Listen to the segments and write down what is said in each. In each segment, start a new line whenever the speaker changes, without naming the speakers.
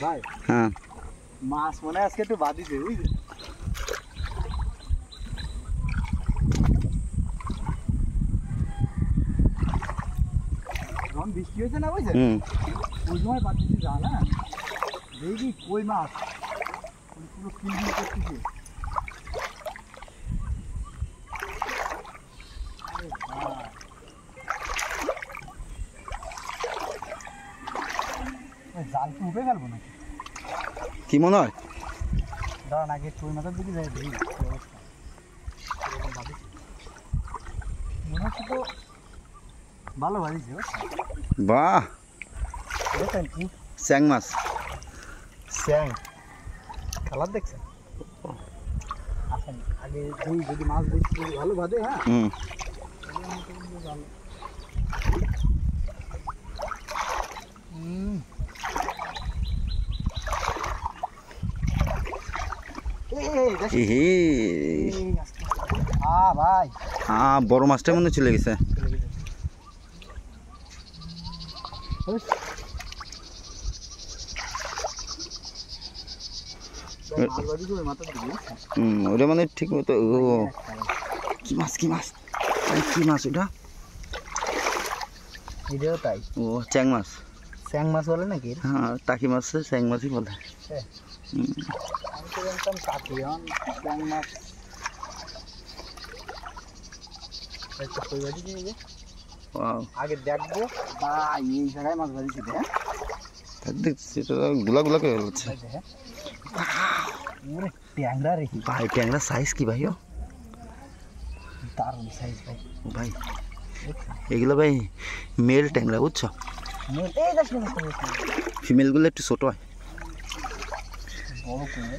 ভাই
হ্যাঁ
মাছ মনে হয় আজকে একটু বাদিছে বুঝলি যখন বৃষ্টি হয়েছে না বুঝছে ওই সময় বাদিছি যা না দেখি কই মাছ পুরো কিলবিল করতেছে জাল কি উঠে গেল নাকি
কি মনে হয়
দাঁড়ান আগে কই মাথার দিকে যাই দেখি মনে হচ্ছে তো ভালো বাড়িছে
বাহ
দেখেন কি
স্যাং মাছ
স্যাং কালার দেখছেন আসেন আগে যদি মাছ দেখছি ভালো বাদে হ্যাঁ ভাই
হ্যাঁ বড় মাছটা মনে চলে গেছে ওটা মানে ঠিক মতো কি মাছ কি মাছ কি মাছ ওটা
এটাও তাই
ও চ্যাং মাছ
স্যাং মাছ বলে নাকি
হ্যাঁ টাকি মাছ স্যাং মাছই বলে
আমি তো জানতাম টাকি স্যাং মাছ আগে দেখবো বা এই জায়গায় মাছ বাড়িছিল
দেখছি গুলা গুলা করে হচ্ছে
ট্যাংরা রেখি
ভাই ট্যাংরা সাইজ কি ভাই
দারুণ সাইজ ভাই
ভাই এগুলো ভাই মেল ট্যাংরা বুঝছো ফিমেলগুলো একটু ছোট হয়
বড় করে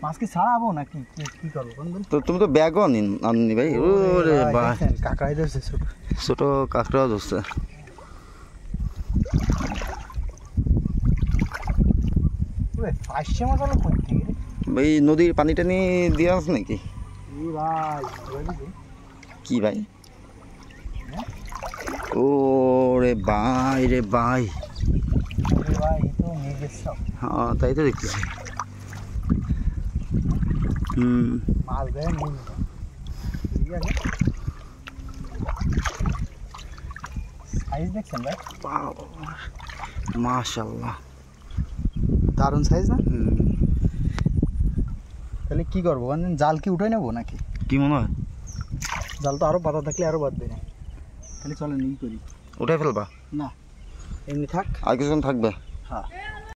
মাছ কি ছাড়াবো নাকি কি করবো
তো তুমি তো ব্যাগও আননি ভাই ওরে ভাই
কাঁকড়াই ধরছে ছোট
ছোট কাঁকড়াও ধরছে
পাঁচশো মাছ হলো করতে
ভাই নদীর পানি টানি দিয়ে আছে নাকি কি ভাই ও রে ভাই রে ভাই হ্যাঁ তাই তো দেখতেছি
মাছ দেয় সাইজ দেখছেন ভাই
মাশাআল্লাহ
দারুণ সাইজ না তাহলে কি করবো জাল কি উঠে নেবো নাকি
কি মনে হয়
জাল তো আরো পাতা থাকলে আরো বাঁধবে না তাহলে চলেন ই করি
উঠে ফেলবা
না এমনি থাক
আর কিছুক্ষণ থাকবে
হ্যাঁ